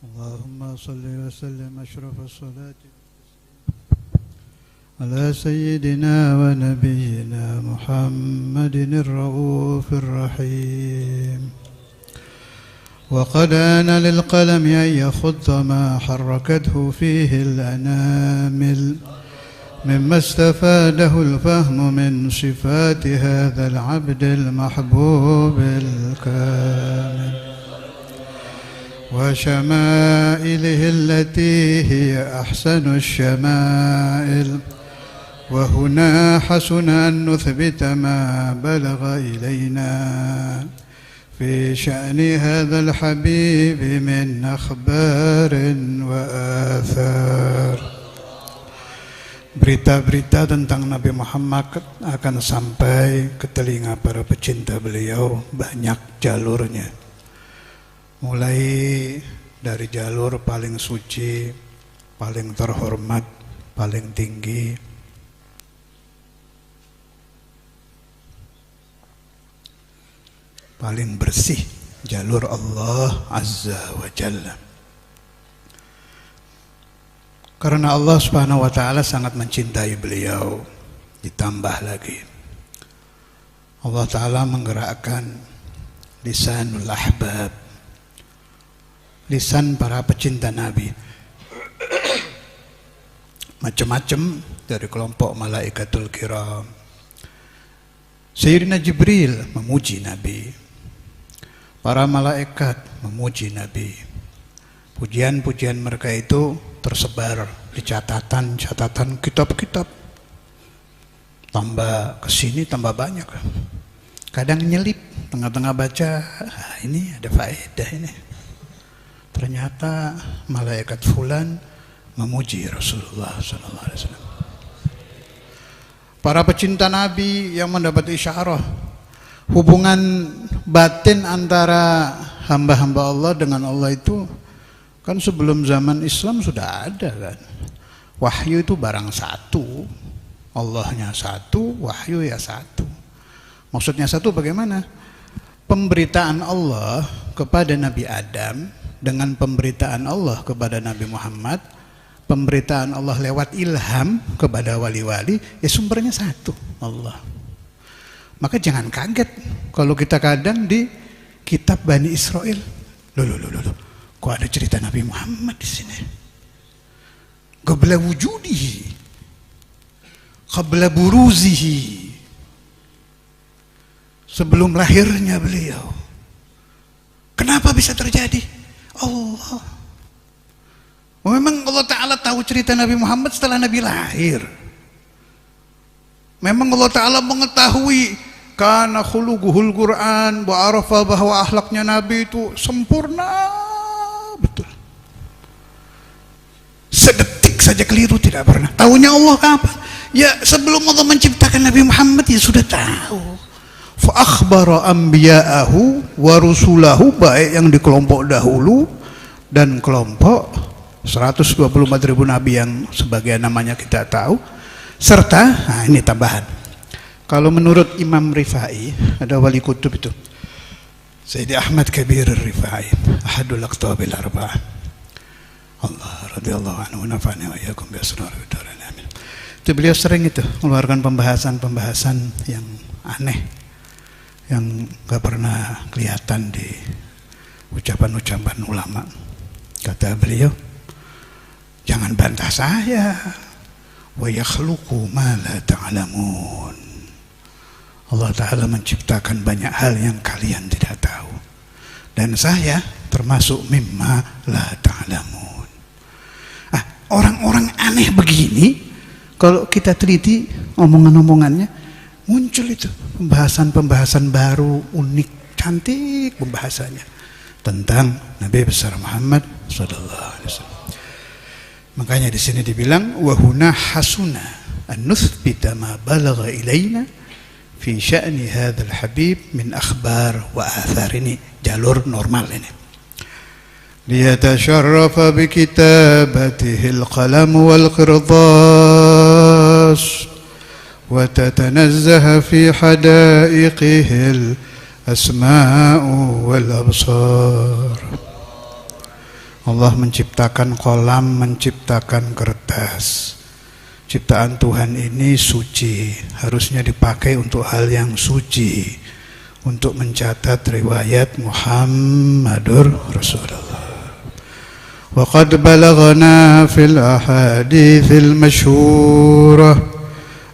اللهم صل وسلم أشرف الصلاة على سيدنا ونبينا محمد الرؤوف الرحيم. وقد آن للقلم أن يخط ما حركته فيه الأنامل مما استفاده الفهم من صفات هذا العبد المحبوب الكامل وشمائله التي هي أحسن الشمائل. وهنا حسن أن نثبت ما بلغ إلينا في شأن هذا الحبيب من أخبار وآثار. Berita-berita tentang Nabi Muhammad akan sampai ke telinga para pecinta beliau, banyak jalurnya. Mulai dari jalur paling suci, paling terhormat, paling tinggi, paling bersih, jalur Allah Azza wa Jalla. Karena Allah Subhanahu wa Ta'ala sangat mencintai beliau. Ditambah lagi Allah Ta'ala menggerakkan lisanul ahbab, lisan para pecinta Nabi, macam-macam dari kelompok malaikatul kiram. Sayyidina Jibril memuji Nabi, para malaikat memuji Nabi. Pujian-pujian mereka itu tersebar di catatan kitab-kitab. Tambah kesini tambah banyak. Kadang nyelip tengah-tengah baca, ini ada faedah ini. Ternyata malaikat fulan memuji Rasulullah SAW. Para pecinta Nabi yang mendapat isyarah, hubungan batin antara hamba-hamba Allah dengan Allah itu kan sebelum zaman Islam sudah ada kan. Wahyu itu barang satu, Allahnya satu, wahyu ya satu. Maksudnya satu bagaimana? Pemberitaan Allah kepada Nabi Adam dengan pemberitaan Allah kepada Nabi Muhammad, pemberitaan Allah lewat ilham kepada wali-wali, ya sumbernya satu, Allah. Maka jangan kaget kalau kita kadang di kitab Bani Israel, loh, kok ada cerita Nabi Muhammad di sini? Qabla wujudihi, qabla buruzihi, sebelum lahirnya beliau. Kenapa bisa terjadi? Allah. Memang Allah Ta'ala tahu cerita Nabi Muhammad setelah Nabi lahir. Memang Allah Ta'ala mengetahui karena khuluquhul Quran, wa arafa bahwa akhlaknya Nabi itu sempurna. Betul. Sedetik saja keliru tidak pernah. Tahunya Allah kapan? Ya sebelum Allah menciptakan Nabi Muhammad ya sudah tahu. Fa akhbara anbiya'ahu wa rusulahu, baik yang di kelompok dahulu dan kelompok 124.000 nabi yang sebagian namanya kita tahu, serta ini tambahan. Kalau menurut Imam Rifai, ada wali kutub itu, Sayyidi Ahmad Kabir Rifai, ahadul aqtabil arba'ah, Allah radhiyallahu anhu nafa'ana wa iyyakum bi asrar bidaran amin. Itu beliau sering itu mengeluarkan pembahasan-pembahasan yang aneh, yang gak pernah kelihatan di ucapan-ucapan ulama. Kata beliau, jangan bantah saya, wa yakhluqu ma la ta'lamun. Allah Ta'ala menciptakan banyak hal yang kalian tidak tahu, dan saya termasuk mimma la ta'lamun. Orang-orang aneh begini, kalau kita teliti omongan-omongannya, muncul itu pembahasan-pembahasan baru, unik, cantik pembahasannya tentang Nabi besar Muhammad sallallahu alaihi wasallam. Makanya di sini dibilang wa huna hasuna an nuthbita ma balagha ilaina fi sya'ni hadzal habib min akhbar wa athar. Ini jalur normal ini. Liyatasharrafa bi kitabatihi al-qalam wal qirdas wa tatanazzaha fi hadaiqihi al-asma'u wal absar Allah menciptakan kolam, menciptakan kertas. Ciptaan Tuhan ini suci, harusnya dipakai untuk hal yang suci, untuk mencatat riwayat Muhammadur Rasulullah. Wa qad balaghana fil ahadithil masyhurah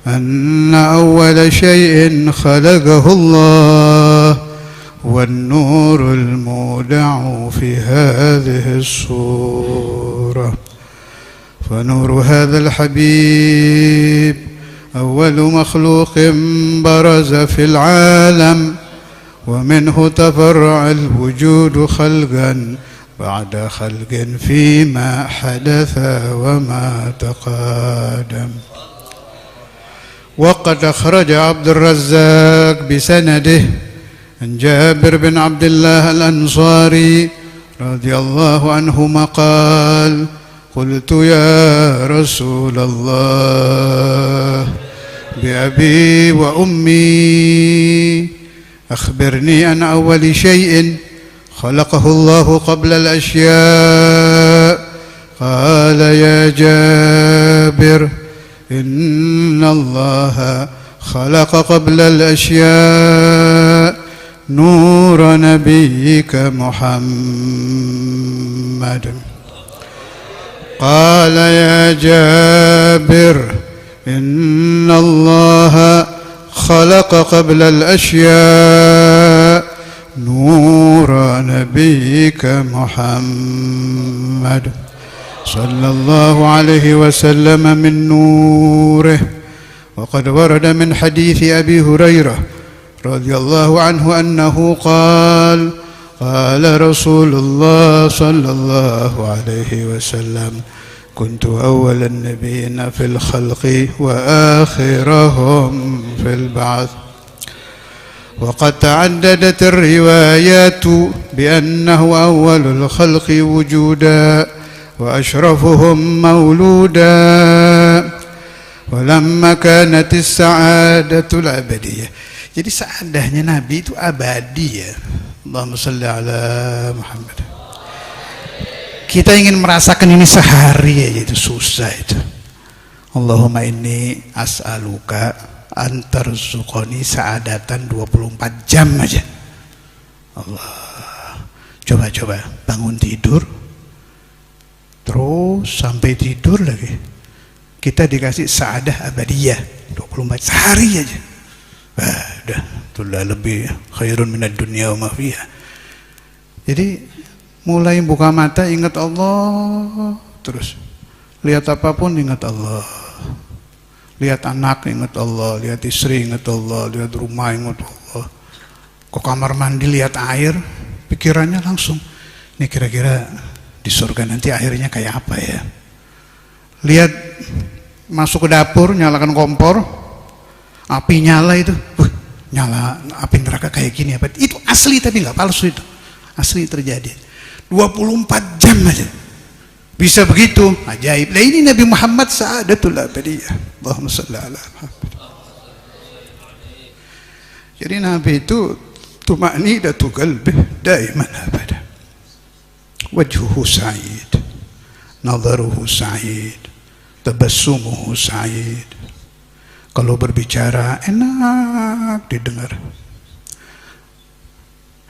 anna awwala syai'in khalaqahu Allah wan nurul muda'u fi hadhihi as-surah. فنور هذا الحبيب أول مخلوق برز في العالم ومنه تفرع الوجود خلقا بعد خلق فيما حدث وما تقادم. وقد أخرج عبد الرزاق بسنده عن جابر بن عبد الله الأنصاري رضي الله عنهما قال: قلت يا رسول الله بأبي وأمي أخبرني عن أول شيء خلقه الله قبل الأشياء. قال: يا جابر إن الله خلق قبل الأشياء نور نبيك محمد. قال: يا جابر إن الله خلق قبل الأشياء نور نبيك محمد صلى الله عليه وسلم من نوره. وقد ورد من حديث أبي هريرة رضي الله عنه أنه قال: قال رسول الله صلى الله عليه وسلم: كنت أول النبيين في الخلق وآخرهم في البعث. وقد تعددت الروايات بأنه أول الخلق وجودا وأشرفهم مولودا. ولما كانت السعادة الأبدية. Jadi saadahnya Nabi itu abadi ya. Allahumma salli ala Muhammad. Kita ingin merasakan ini sehari aja itu susah itu. Allahumma inni as'aluka antarzuqani sa'adatan 24 jam aja. Allah. Coba-coba bangun tidur terus sampai tidur lagi. Kita dikasih sa'adah abadiyah 24 sehari aja. Udah, itulah lebih khairun minad dunya wa ma fiha. Jadi mulai buka mata ingat Allah terus. Lihat apapun ingat Allah. Lihat anak ingat Allah, lihat istri ingat Allah, lihat rumah ingat Allah. Ke kamar mandi lihat air, pikirannya langsung ini kira-kira di surga nanti airnya kayak apa ya. Lihat masuk ke dapur, nyalakan kompor, api nyala itu, nyala api neraka kayak gini apa? Itu asli tapi nggak palsu itu, asli terjadi. 24 jam aja bisa begitu, ajaib. Nah ini Nabi Muhammad sa'adatul abadiyah. Allahumma shalli ala Muhammad. Jadi Nabi itu tuma'nidatu qalbih daiman abada. Wajhuhu sa'id, nadharuhu sa'id, tabassumuhu sa'id. Kalau berbicara enak didengar.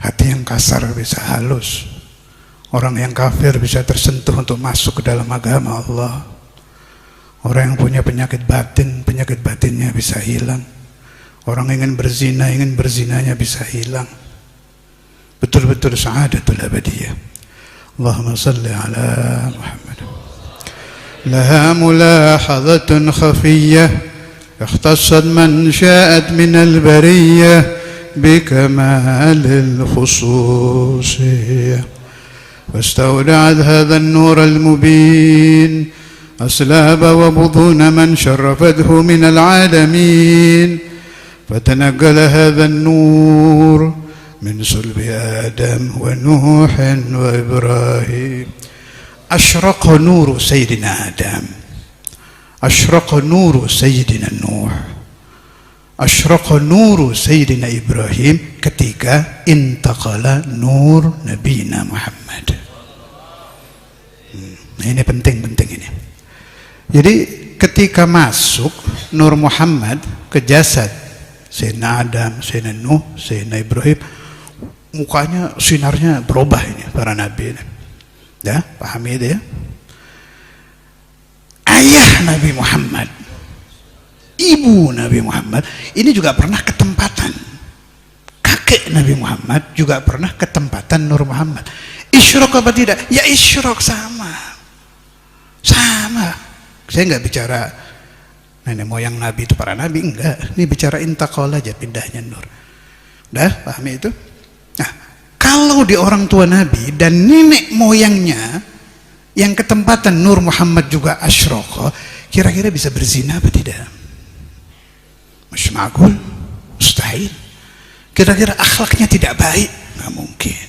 Hati yang kasar bisa halus. Orang yang kafir bisa tersentuh untuk masuk ke dalam agama Allah. Orang yang punya penyakit batin, penyakit batinnya bisa hilang. Orang yang ingin berzina, ingin berzinanya bisa hilang. Betul-betul sa'adatul abadiyah. Allahumma salli ala Muhammad. Laha mulahadhatun khafiyyah اختصت من شاءت من البرية بكمال الخصوصية واستودعت هذا النور المبين أسلاب وبطون من شرفته من العالمين فتنقل هذا النور من صلب آدم ونوح وإبراهيم. أشرق نور سيدنا آدم، أشرق نور سيدنا نوح، أشرق نور سيدنا إبراهيم ketika intaqala nur Nabi Muhammad. Nah, ini penting ini. Jadi ketika masuk Nur Muhammad ke jasad Sayyidina Adam, Sayyidina Nuh, Sayyidina Ibrahim, mukanya sinarnya berubah ini para nabi ini. Ya, pahami itu ya. Ayah Nabi Muhammad, ibu Nabi Muhammad ini juga pernah ketempatan. Kakek Nabi Muhammad juga pernah ketempatan Nur Muhammad. Isyrok apa tidak? Ya isyrok, sama. Saya nggak bicara nenek moyang Nabi itu para Nabi, enggak. Ini bicara intakol aja, pindahnya Nur. Dah, pahami itu? Nah, kalau di orang tua Nabi dan nenek moyangnya yang ketempatan Nur Muhammad juga asyroko, kira-kira bisa berzina apa tidak? Masya ma'gul, mustahil. Kira-kira akhlaknya tidak baik? Nggak mungkin.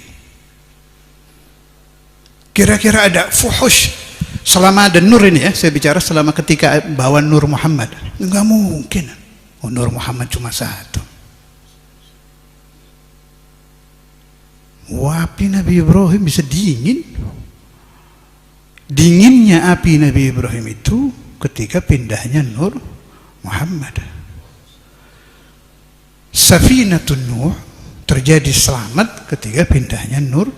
Kira-kira ada fuhush selama ada Nur ini ya, saya bicara selama ketika bawa Nur Muhammad, nggak mungkin. Oh, Nur Muhammad cuma satu. Api Nabi Ibrahim bisa dingin. Dinginnya api Nabi Ibrahim itu ketika pindahnya Nur Muhammad. Safinatun Nuh terjadi selamat ketika pindahnya Nur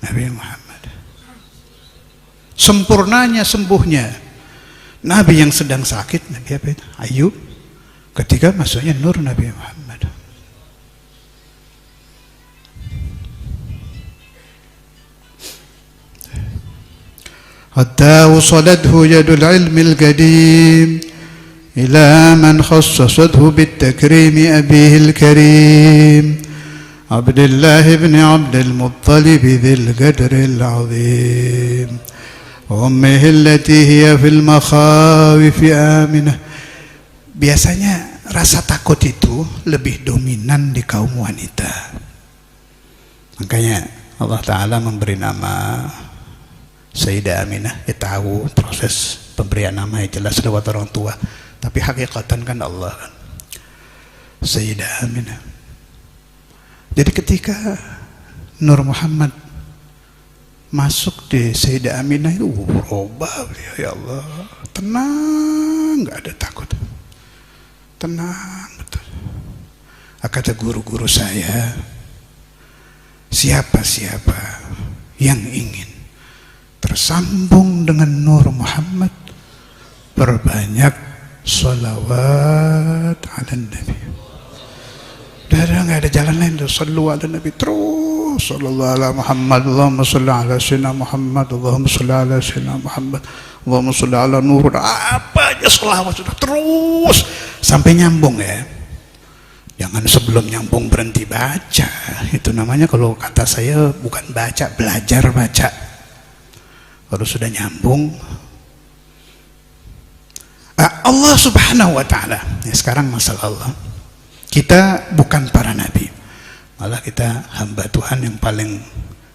Nabi Muhammad. Sempurnanya sembuhnya Nabi yang sedang sakit, Nabi apa itu? Ayub, ketika masuknya Nur Nabi Muhammad. Hatta wasalathu yadul ilmil qadim ila man khassasathu bit-takrimi abihil karim Abdullah ibn Abdul Muttalib dzil qadril azim Ummih allati hiya fil makhawif aminah. Biasanya rasa takut itu lebih dominan di kaum wanita. Makanya Allah Ta'ala memberi nama Sayyidah Aminah. Ya tahu proses pemberian nama ya jelas lewat orang tua, tapi hakikatan kan Allah kan Sayyidah Aminah. Jadi ketika Nur Muhammad masuk di Sayyidah Aminah itu berubah, ya Allah, tenang, nggak ada takut, tenang betul. Kata guru-guru saya, siapa-siapa yang ingin tersambung dengan Nur Muhammad, perbanyak salawat ala Nabi. Udah nggak ada jalan lain, sallu ala Nabi terus. Sallallahu ala Muhammad, Allahumma salli ala Sayyidina Muhammad, Allahumma salli ala Sayyidina Muhammad, Allahumma salli ala Nur. Apa aja selawat sudah terus sampai nyambung ya. Jangan sebelum nyambung berhenti baca. Itu namanya kalau kata saya bukan baca, belajar baca. Kalau sudah nyambung, Allah Subhanahu wa Ta'ala. Ya, sekarang masalah Allah. Kita bukan para nabi, malah kita hamba Tuhan yang paling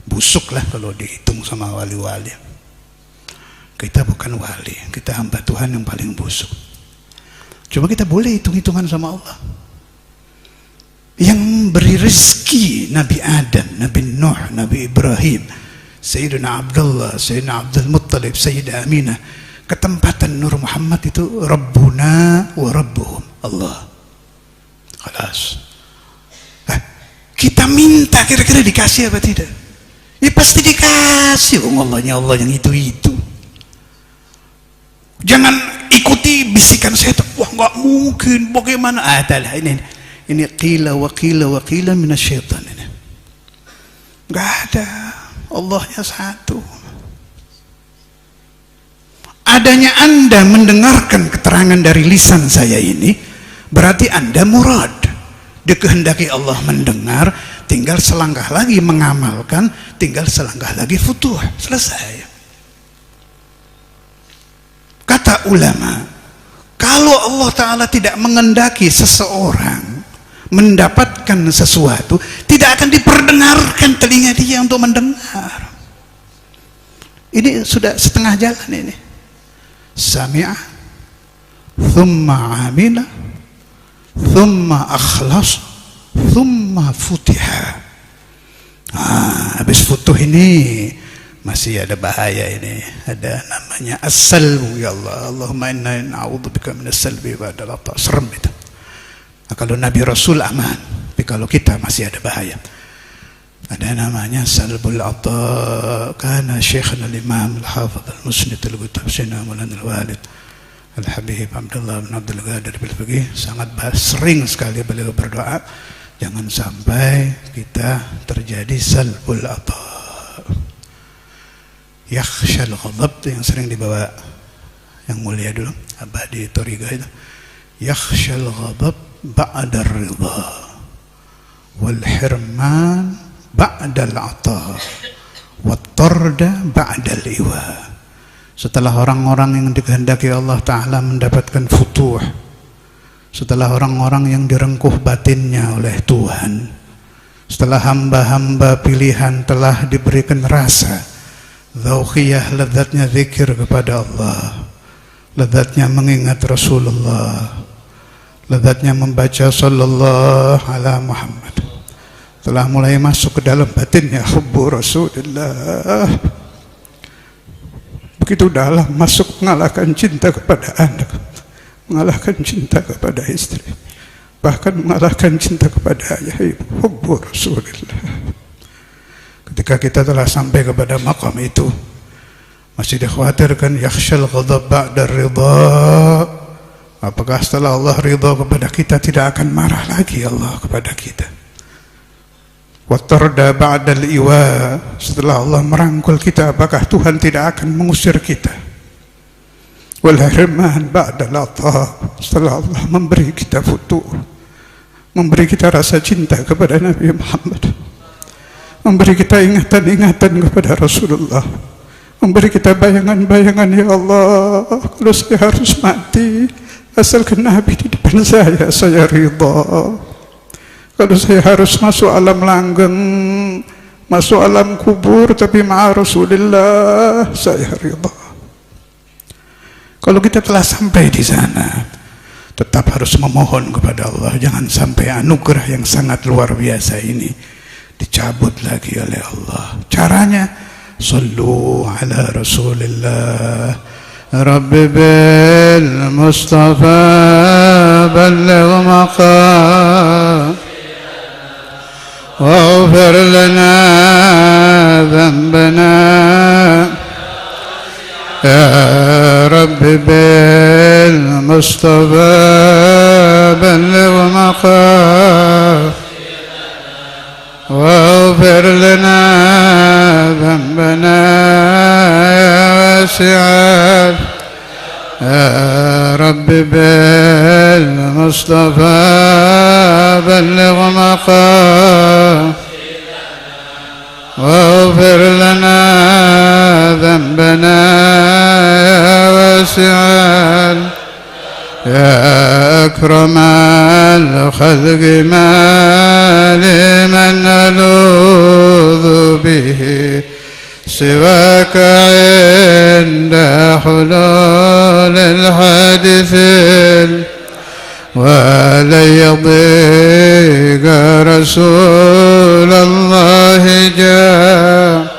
busuk lah kalau dihitung sama wali-wali. Kita bukan wali, kita hamba Tuhan yang paling busuk. Coba kita boleh hitung-hitungan sama Allah. Yang beri rezeki Nabi Adam, Nabi Nuh, Nabi Ibrahim, Sayyidina Abdullah, Sayyidina Abdul Muttalib, Sayyidah Aminah, ketempatan Nur Muhammad itu Rabbuna wa Rabbuhum, Allah. Alas. Kita minta kira-kira dikasih apa tidak? Ya pasti dikasih. Allahnya Allah yang itu. Jangan ikuti bisikan setan. Wah nggak mungkin. Bagaimana? Adalah ini qila wa qila minasyaitan ini. Nggak ada. Allahnya satu. Adanya Anda mendengarkan keterangan dari lisan saya ini, berarti Anda murad. Dikehendaki Allah mendengar, tinggal selangkah lagi mengamalkan, tinggal selangkah lagi futuh, selesai. Kata ulama, kalau Allah Ta'ala tidak mengendaki seseorang mendapatkan sesuatu, tidak akan diperdengarkan telinga dia untuk mendengar. Ini sudah setengah jalan ini. Sami'a thumma amila thumma akhlas thumma futiha. Habis futuh ini masih ada bahaya ini, ada namanya as-salbu. Ya Allah, Allahumma inna na'udzubika minas salbi wa adal ata. Serem itu. Nah, kalau Nabi Rasul aman, tapi kalau kita masih ada bahaya. Ada namanya salbul ata. Kana syekhana al-imam al-hafidh al-musnid al-kutab sina Maulana al-walid Al-Habib Abdullah bin Abdul Qadir Bil-Faqih sangat sering sekali beliau berdoa, jangan sampai kita terjadi salbul ata. Yakhshal ghadab yang sering dibawa yang mulia dulu Abadi Toriga itu. Yakhshal ghadab ba'da ridha wal hirman ba'da al-ata wat tarda ba'da al-iwa. Setelah orang-orang yang dikehendaki Allah Ta'ala mendapatkan futuh, setelah orang-orang yang direngkuh batinnya oleh Tuhan, setelah hamba-hamba pilihan telah diberikan rasa dzauqiyah, lezatnya zikir kepada Allah, lezatnya mengingat Rasulullah, lezatnya membaca sallallahu ala Muhammad, telah mulai masuk ke dalam batinnya hubbu Rasulullah, begitu dalam, masuk mengalahkan cinta kepada anak, mengalahkan cinta kepada istri, bahkan mengalahkan cinta kepada ayah ibu, hubbu Rasulullah. Ketika kita telah sampai kepada maqam itu, masih dikhawatirkan yakhshal ghadab ba'da ridha. Apakah setelah Allah ridha kepada kita tidak akan marah lagi Allah kepada kita? Wattarda ba'dal iwa, setelah Allah merangkul kita, apakah Tuhan tidak akan mengusir kita? Wal hirman ba'dal ata, setelah Allah memberi kita futuh, memberi kita rasa cinta kepada Nabi Muhammad, memberi kita ingatan-ingatan kepada Rasulullah, memberi kita bayangan-bayangan, ya Allah, kalau saya harus mati asalkan Nabi di depan saya ridha. Kalau saya harus masuk alam langgeng, masuk alam kubur, tapi ma'a Rasulullah, saya ridha. Kalau kita telah sampai di sana, tetap harus memohon kepada Allah, jangan sampai anugerah yang sangat luar biasa ini dicabut lagi oleh Allah. Caranya, sallu ala Rasulillah, Rabbi bil Mustafa balligh maqam واغفر لنا ذنبنا يا رب بالمصطفى بلغ مقام واغفر لنا ذنبنا يا واسع يا رب بالمصطفى بلغ مقام واغفر لنا ذنبنا يا واسع يا أكرم الخلق ما لمن نلوذ به سواك عند حلول الحادث ولن يضيق رسول الله جاء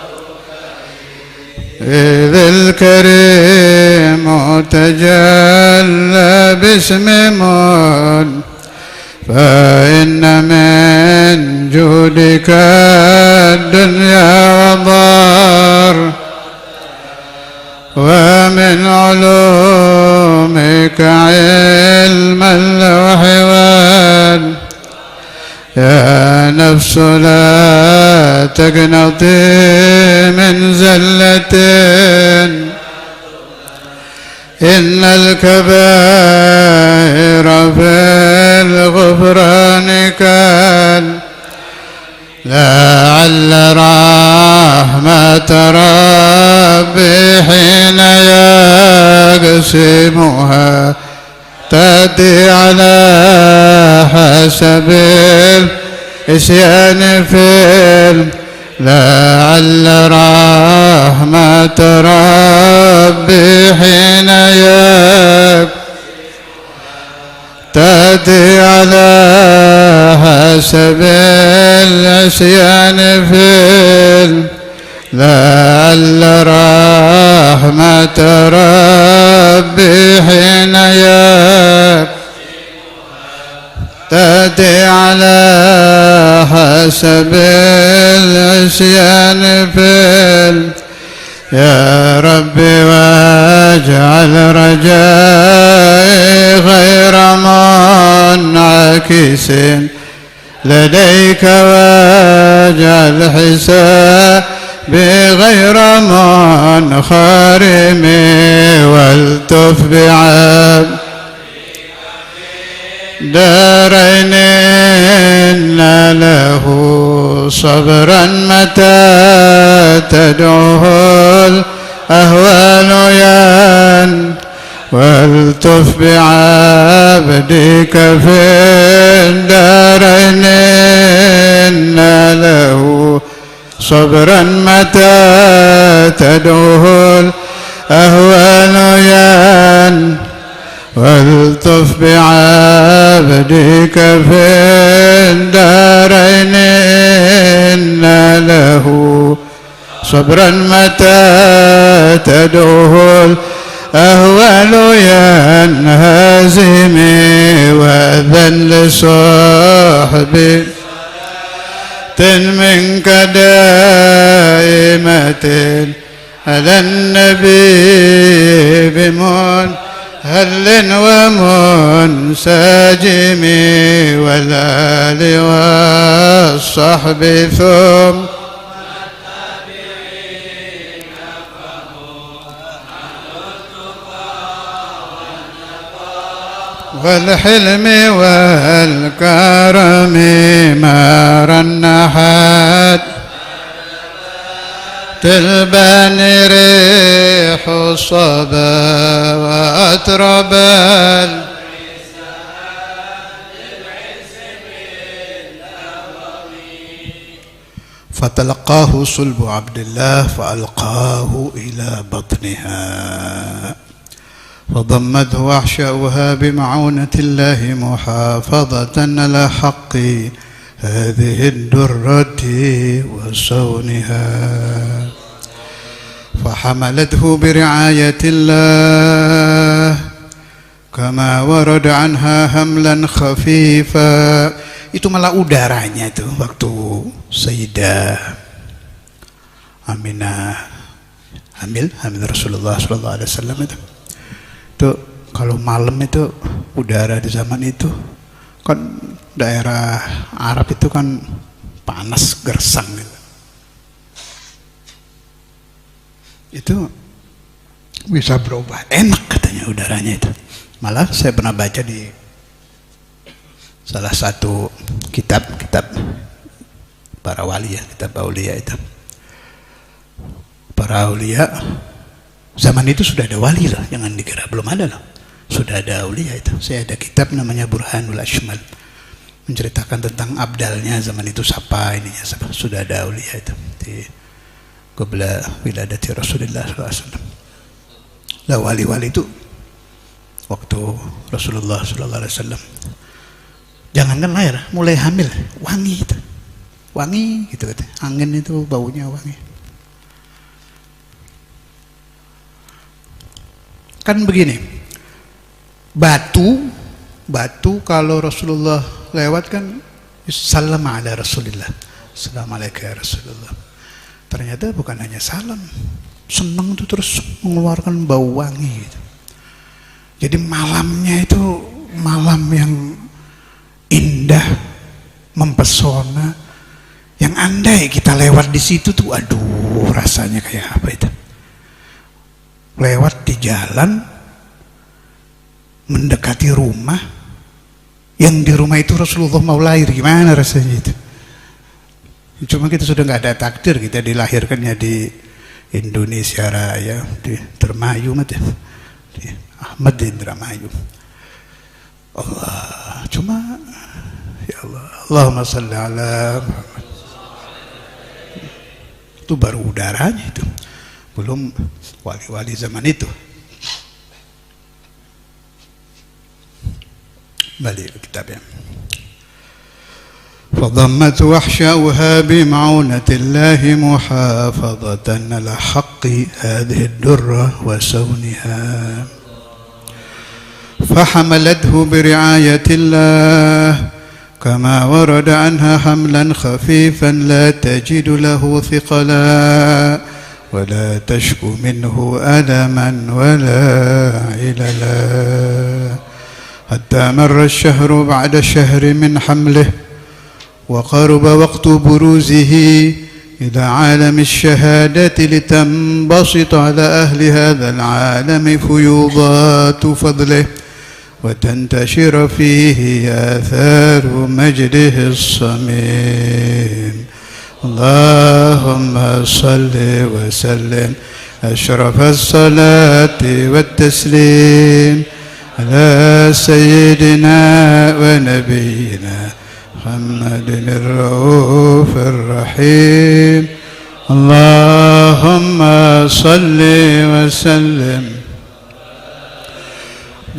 إذ الكريم تجلى باسم من فإن من جودك الدنيا وضار ومن علومك علم اللوح يا نفس لا تقنطي من زلة إن الكبائر في الغفران كان لعل رحمة ربي حين يقسمها تأتي على حسب الإسيان في لعل رحمة ربي حين تأتي على حسب العصيان في لعل رحمة ربي حين تأتي على حسب العصيان يا ربي واجعل رجائي غير منعكس لديك واجعل حسابي غير منخرم والتف بعبد دارين إن له صبرا متى تدعوه الأهوال ين والتف بعبدك في الدارين إن له صبرا متى تدعوه الأهوال ين والطف بعبدك في الدارين إن له صبرا متى تدعوه الأهوال ينهزم وأذن لصاحبي منك دائمة على النبي بمن هل ومنسجم والآل والصحب ثم والحلم والكرم مار النحات تلباني ريح الصبا وأترب فتلقاه صلب عبد الله فألقاه إلى بطنها فضمته أحشاؤها بمعونة الله محافظة على حق هذه الدرة وصونها فحملته برعاية الله كما ورد عنها حملا خفيفا. Itu malah udaranya itu waktu Sayyidah Aminah hamil Rasulullah SAW itu kalau malam itu udara di zaman itu kan daerah Arab itu kan panas gersang gitu. Itu bisa berubah enak katanya udaranya itu. Malah saya pernah baca di salah satu kitab para wali ya, kitab aulia itu. Para aulia zaman itu sudah ada wali loh, jangan dikira belum ada loh. Sudah ada aulia itu. Saya ada kitab namanya Burhanul Ashmal, menceritakan tentang abdalnya zaman itu siapa ininya, siapa. Sudah ada aulia itu di qabla wiladati Rasulullah SAW. Lah wali-wali itu waktu Rasulullah SAW jangankan lahir, mulai hamil wangi itu, wangi gitu katanya. Angin itu baunya wangi. Kan begini, batu kalau Rasulullah lewat kan salam ala Rasulillah, assalamualaikum ya Rasulullah. Ternyata bukan hanya salam, senang tuh terus mengeluarkan bau wangi gitu. Jadi malamnya itu malam yang indah, mempesona, yang andai kita lewat di situ tuh, aduh rasanya kayak apa itu. Lewat di jalan, mendekati rumah, yang di rumah itu Rasulullah mau lahir, gimana rasanya itu? Cuma kita sudah nggak ada takdir, kita dilahirkannya di Indonesia Raya, di Indramayu, di Ahmad di Indramayu. Allah, cuma ya Allah, Allahumma salli ala Muhammad. Itu baru udaranya itu, belum wali-wali zaman itu. Balik ke kitabnya. فضمت وحشاؤها بمعونة الله محافظة على حق هذه الدرة وسونها، فحملته برعاية الله كما ورد عنها حملا خفيفا لا تجد له ثقلا ولا تشكو منه ألما ولا عللا، حتى مر الشهر بعد الشهر من حمله وقرب وقت بروزه إلى عالم الشهادة لتنبسط على أهل هذا العالم فيوضات فضله وتنتشر فيه آثار مجده الصميم. اللهم صل وسلم أشرف الصلاة والتسليم على سيدنا ونبينا محمد الرؤوف الرحيم. اللهم صل وسلم.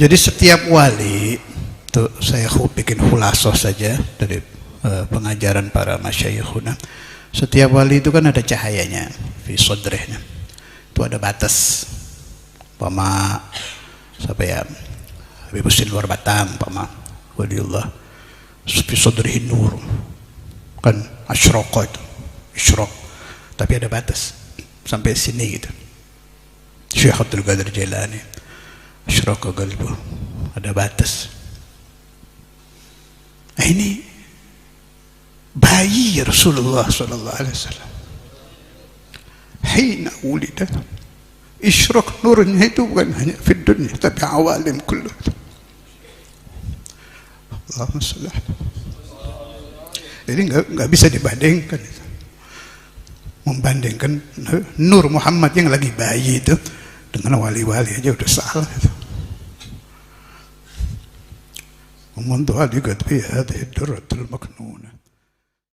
Jadi setiap wali itu saya bikin khulasoh saja dari pengajaran para masyayikhuna. Setiap wali itu kan ada cahayanya fi sodrihnya. Itu ada batas. Pama siapa ya? Habib Husin Luar Batam, pama waliullah. Fi sodrihi nur. Kan asyraqa itu. Isyraq. Tapi ada batas. Sampai sini gitu. Syekh Abdul Qadir Jailani. Asyraqa qalbu, ada batas. Nah, ini bayi Rasulullah sallallahu alaihi wasallam. Hina wulida isyraq nurnya itu bukan hanya di dunia tapi awalim kullu. Allahumma shalli. Jadi enggak bisa dibandingkan itu. Membandingkan Nur Muhammad yang lagi bayi itu dengan wali-wali aja udah salah itu. ومنذ هذه قد في هذه الدرة المكنونة